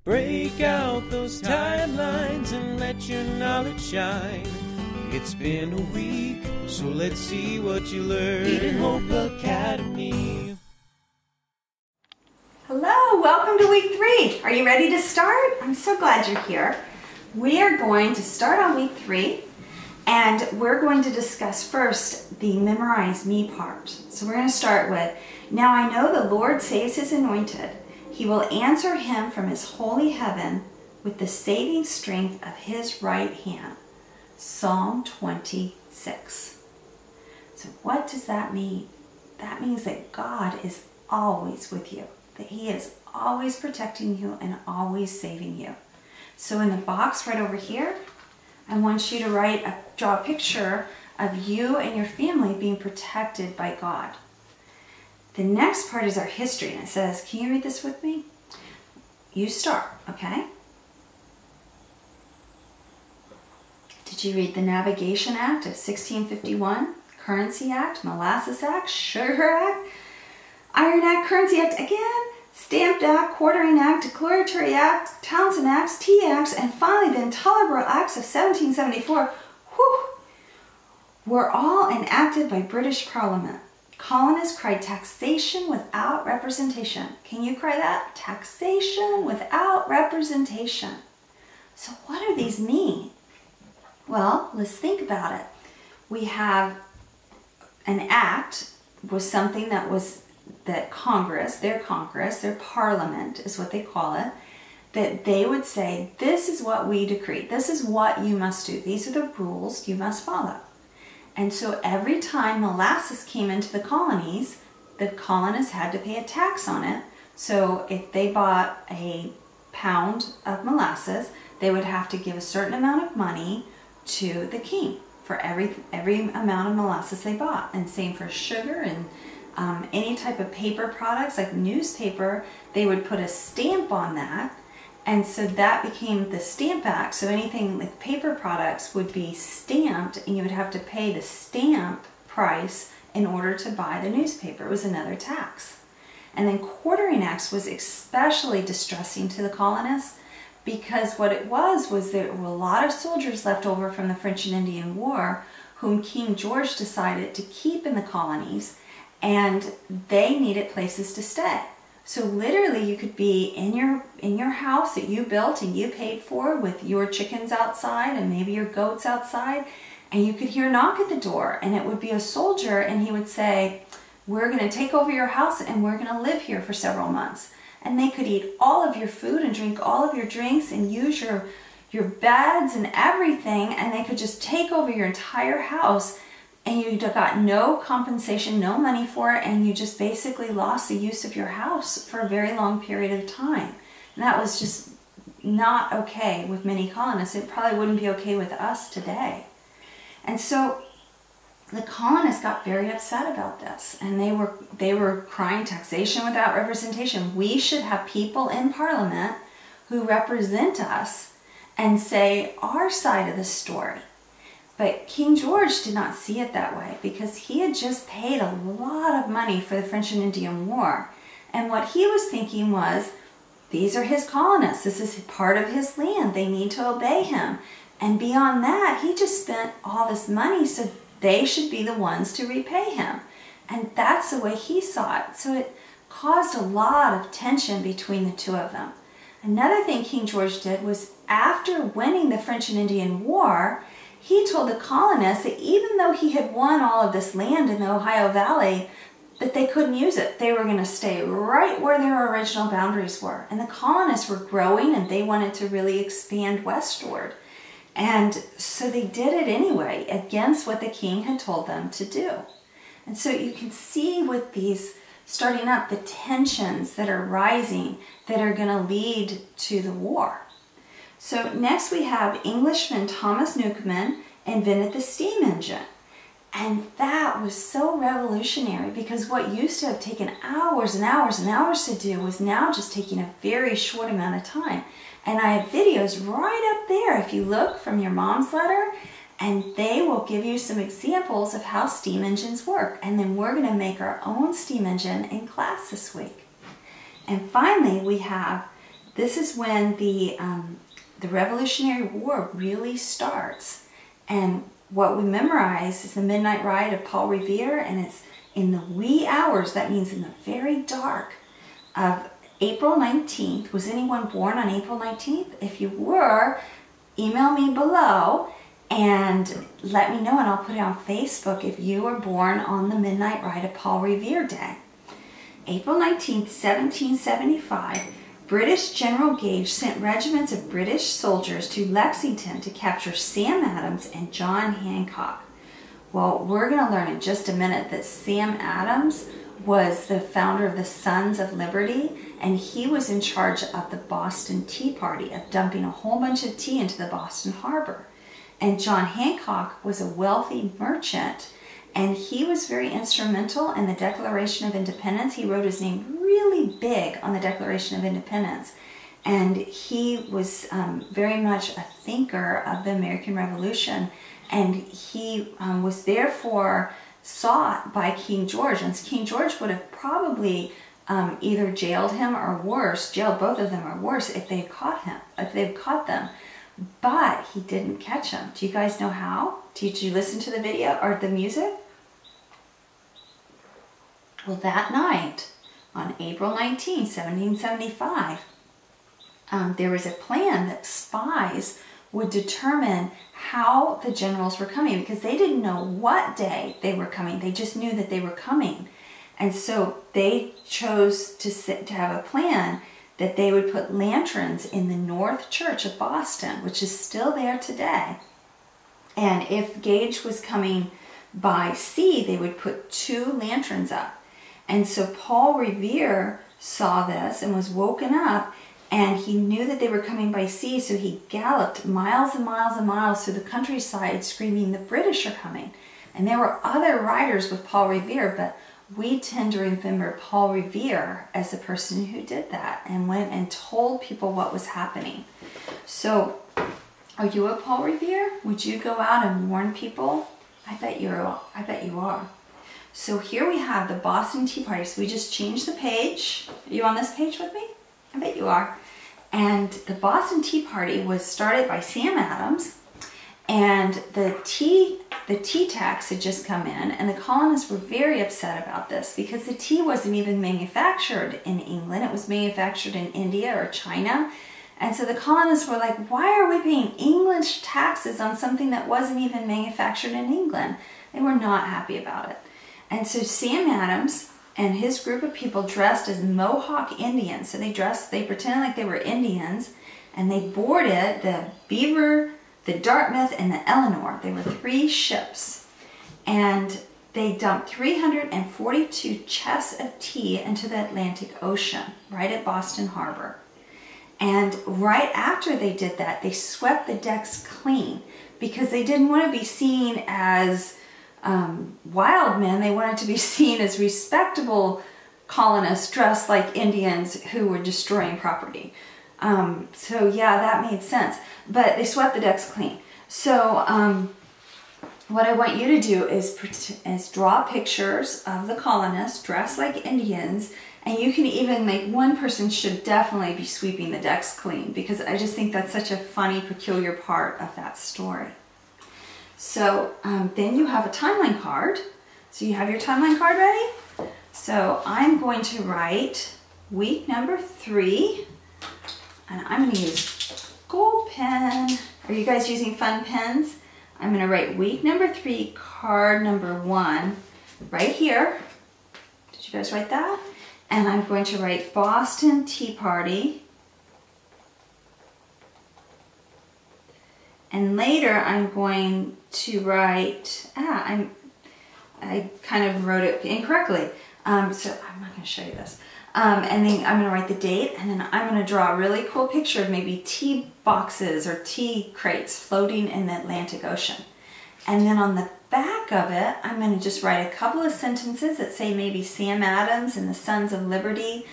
Break out those timelines and let your knowledge shine. It's been a week, so let's see what you learned. Eden Hope Academy. Hello, welcome to week 3. Are you ready to start? I'm so glad you're here. We are going to start on week 3, and we're going to discuss first the memorize me part. So we're going to start with, now I know the Lord saves his anointed. He will answer him from his holy heaven with the saving strength of his right hand. Psalm 26. So what does that mean? That means that God is always with you, that he is always protecting you and always saving you. So in the box right over here, I want you to draw a picture of you and your family being protected by God. The next part is our history, and it says, can you read this with me? You start, okay? Did you read the Navigation Act of 1651, Currency Act, Molasses Act, Sugar Act, Iron Act, Currency Act again, Stamped Act, Quartering Act, Declaratory Act, Townsend Acts, Tea Acts, and finally the Intolerable Acts of 1774, were all enacted by British Parliament. Colonists cried taxation without representation. Can you cry that? Taxation without representation. So what do these mean? Well, let's think about it. We have an act was something that Congress, their parliament is what they call it, that they would say, this is what we decree. This is what you must do. These are the rules you must follow. And so every time molasses came into the colonies had to pay a tax on it. So if they bought a pound of molasses, they would have to give a certain amount of money to the king for every amount of molasses they bought. And same for sugar and any type of paper products like newspaper, they would put a stamp on that. And so that became the Stamp Act. So anything like paper products would be stamped, and you would have to pay the stamp price in order to buy the newspaper. It was another tax. And then Quartering Acts was especially distressing to the colonists, because what it was there were a lot of soldiers left over from the French and Indian War whom King George decided to keep in the colonies, and they needed places to stay. So literally you could be in your house that you built and you paid for with your chickens outside and maybe your goats outside, and you could hear a knock at the door, and it would be a soldier, and he would say, we're going to take over your house and we're going to live here for several months. And they could eat all of your food and drink all of your drinks and use your beds and everything, and they could just take over your entire house, and you got no compensation, no money for it, and you just basically lost the use of your house for a very long period of time. And that was just not okay with many colonists. It probably wouldn't be okay with us today. And so the colonists got very upset about this, and they were crying taxation without representation. We should have people in Parliament who represent us and say our side of the story. But King George did not see it that way, because he had just paid a lot of money for the French and Indian War. And what he was thinking was, these are his colonists. This is part of his land. They need to obey him. And beyond that, he just spent all this money, so they should be the ones to repay him. And that's the way he saw it. So it caused a lot of tension between the two of them. Another thing King George did was, after winning the French and Indian War, he told the colonists that even though he had won all of this land in the Ohio Valley, that they couldn't use it. They were going to stay right where their original boundaries were. And the colonists were growing, and they wanted to really expand westward. And so they did it anyway, against what the king had told them to do. And so you can see with these starting up the tensions that are rising that are going to lead to the war. So next we have Englishman Thomas Newcomen invented the steam engine. And that was so revolutionary, because what used to have taken hours and hours and hours to do was now just taking a very short amount of time. And I have videos right up there if you look from your mom's letter, and they will give you some examples of how steam engines work. And then we're going to make our own steam engine in class this week. And finally we have This is when the Revolutionary War really starts. And what we memorize is the Midnight Ride of Paul Revere, and it's in the wee hours, that means in the very dark, of April 19th. Was anyone born on April 19th? If you were, email me below and let me know, and I'll put it on Facebook if you were born on the Midnight Ride of Paul Revere Day. April 19th, 1775, British General Gage sent regiments of British soldiers to Lexington to capture Sam Adams and John Hancock. Well, we're going to learn in just a minute that Sam Adams was the founder of the Sons of Liberty, and he was in charge of the Boston Tea Party, of dumping a whole bunch of tea into the Boston Harbor. And John Hancock was a wealthy merchant, and he was very instrumental in the Declaration of Independence. He wrote his name really big on the Declaration of Independence. And he was very much a thinker of the American Revolution. And he was therefore sought by King George. And King George would have probably either jailed him or worse, jailed both of them or worse if they'd caught him, if they'd caught them. But he didn't catch him. Do you guys know how? Did you listen to the video or the music? Well, that night, on April 19, 1775, there was a plan that spies would determine how the generals were coming, because they didn't know what day they were coming. They just knew that they were coming. And so they chose to have a plan that they would put lanterns in the North Church of Boston, which is still there today. And if Gage was coming by sea, they would put 2 lanterns up. And so Paul Revere saw this and was woken up, and he knew that they were coming by sea, so he galloped miles and miles and miles through the countryside screaming, "The British are coming." And there were other riders with Paul Revere, but we tend to remember Paul Revere as the person who did that and went and told people what was happening. So, are you a Paul Revere? Would you go out and warn people? I bet you are. So here we have the Boston Tea Party. So we just changed the page. Are you on this page with me? I bet you are. And the Boston Tea Party was started by Sam Adams, and the tea tax had just come in, and the colonists were very upset about this because the tea wasn't even manufactured in England. It was manufactured in India or China. And so the colonists were like, why are we paying English taxes on something that wasn't even manufactured in England? They were not happy about it. And so Sam Adams and his group of people dressed as Mohawk Indians. So they pretended like they were Indians, and they boarded the Beaver, the Dartmouth, and the Eleanor. They were 3 ships. And they dumped 342 chests of tea into the Atlantic Ocean, right at Boston Harbor. And right after they did that, they swept the decks clean because they didn't want to be seen as wild men. They wanted to be seen as respectable colonists dressed like Indians who were destroying property. So yeah, that made sense. But they swept the decks clean. So what I want you to do is draw pictures of the colonists dressed like Indians, and you can even make one person should definitely be sweeping the decks clean, because I just think that's such a funny, peculiar part of that story. So then you have a timeline card. So you have your timeline card ready? So I'm going to write week number 3, and I'm going to use gold pen. Are you guys using fun pens? I'm going to write week number 3, card number 1, right here. Did you guys write that? And I'm going to write Boston Tea Party. And later I'm going to write, I kind of wrote it incorrectly. So I'm not going to show you this. And then I'm going to write the date, and then I'm going to draw a really cool picture of maybe tea boxes or tea crates floating in the Atlantic Ocean. And then on the back of it, I'm going to just write a couple of sentences that say maybe Sam Adams and the Sons of Liberty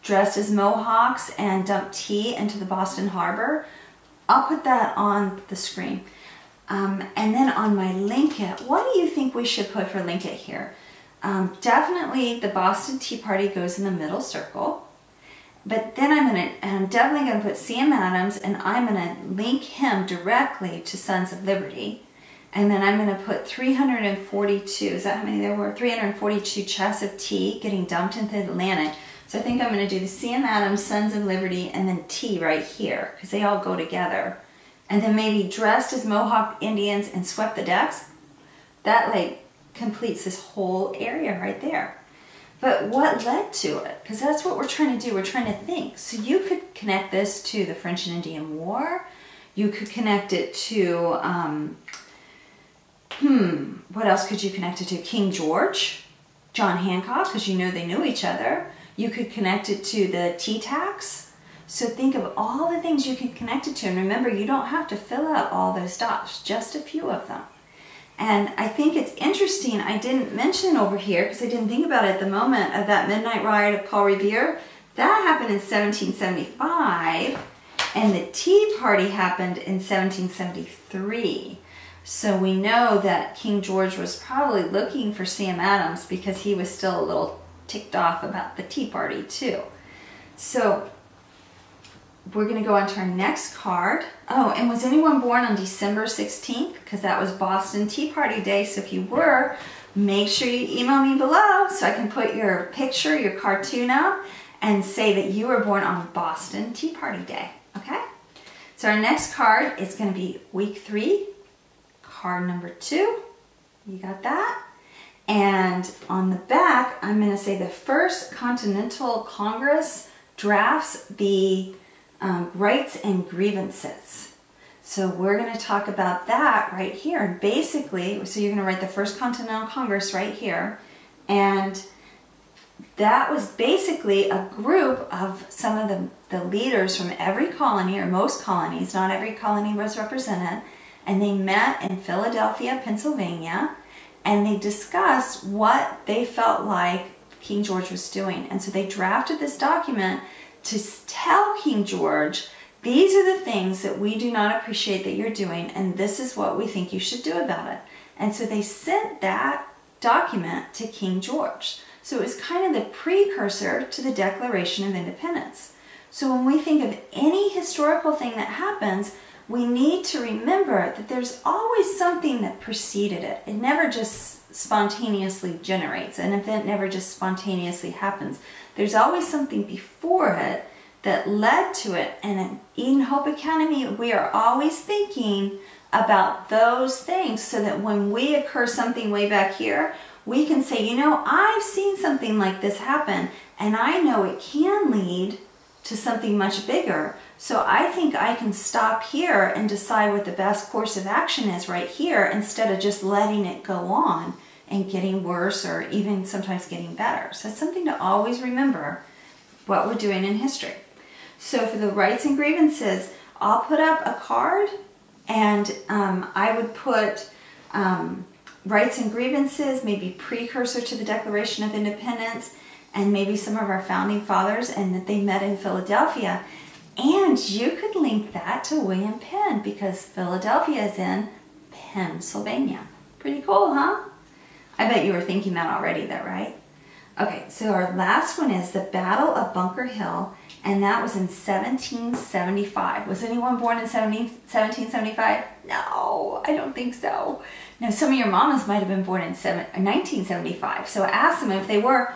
dressed as Mohawks and dumped tea into the Boston Harbor. I'll put that on the screen. And then on my linkit, what do you think we should put for linkit here? Definitely the Boston Tea Party goes in the middle circle. But then I'm definitely going to put Sam Adams, and I'm going to link him directly to Sons of Liberty. And then I'm going to put 342, is that how many there were? 342 chests of tea getting dumped into the Atlantic. So I think I'm going to do the Sam Adams, Sons of Liberty, and then tea right here, because they all go together. And then maybe dressed as Mohawk Indians and swept the decks. That like completes this whole area right there. But what led to it? Because that's what we're trying to do. We're trying to think. So you could connect this to the French and Indian War. You could connect it to, what else could you connect it to? King George, John Hancock, because you know they knew each other. You could connect it to the tea tax. So think of all the things you can connect it to. And remember, you don't have to fill out all those dots, just a few of them. And I think it's interesting, I didn't mention over here, because I didn't think about it at the moment, of that midnight riot of Paul Revere. That happened in 1775, and the Tea Party happened in 1773. So we know that King George was probably looking for Sam Adams because he was still a little ticked off about the Tea Party too. So we're going to go on to our next card. Oh, and was anyone born on December 16th? Because that was Boston Tea Party Day. So if you were, make sure you email me below so I can put your picture, your cartoon up, and say that you were born on Boston Tea Party Day. Okay? So our next card is going to be week 3, card number 2. You got that? And on the back, I'm going to say the First Continental Congress drafts the rights and grievances. So we're going to talk about that right here. And basically, so you're going to write the First Continental Congress right here. And that was basically a group of some of the leaders from every colony, or most colonies, not every colony was represented. And they met in Philadelphia, Pennsylvania, and they discussed what they felt like King George was doing. And so they drafted this document to tell King George, these are the things that we do not appreciate that you're doing, and this is what we think you should do about it. And so they sent that document to King George. So it was kind of the precursor to the Declaration of Independence. So when we think of any historical thing that happens, we need to remember that there's always something that preceded it. It never just spontaneously generates. An event never just spontaneously happens. There's always something before it that led to it. And at Eden Hope Academy, we are always thinking about those things so that when we occur something way back here, we can say, you know, I've seen something like this happen, and I know it can lead to something much bigger. So I think I can stop here and decide what the best course of action is right here instead of just letting it go on and getting worse or even sometimes getting better. So it's something to always remember what we're doing in history. So for the rights and grievances, I'll put up a card, and I would put rights and grievances, maybe precursor to the Declaration of Independence, and maybe some of our founding fathers, and that they met in Philadelphia. And you could link that to William Penn, because Philadelphia is in Pennsylvania. Pretty cool, huh? I bet you were thinking that already though, right? Okay, so our last one is the Battle of Bunker Hill, and that was in 1775. Was anyone born in 1775? No, I don't think so. Now, some of your mamas might have been born in 1975, so ask them if they were.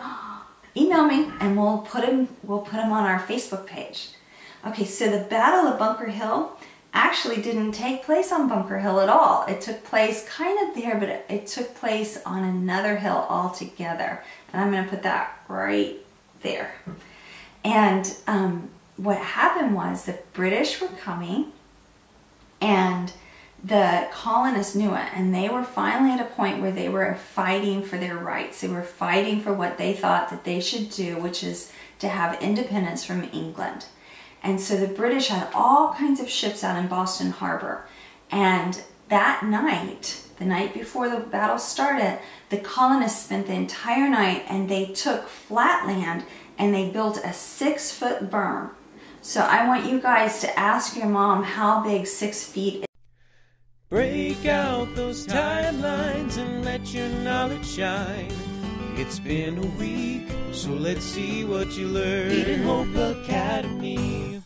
Email me, and we'll put them on our Facebook page. Okay, so the Battle of Bunker Hill actually didn't take place on Bunker Hill at all. It took place kind of there, but it took place on another hill altogether. And I'm going to put that right there. And what happened was the British were coming, and the colonists knew it, and they were finally at a point where they were fighting for their rights. They were fighting for what they thought that they should do, which is to have independence from England. And so the British had all kinds of ships out in Boston Harbor. And that night, the night before the battle started, the colonists spent the entire night, and they took flat land and they built a 6-foot berm. So I want you guys to ask your mom how big 6 feet is. Break out those timelines and let your knowledge shine. It's been a week, so let's see what you learned. Eden Hope Academy.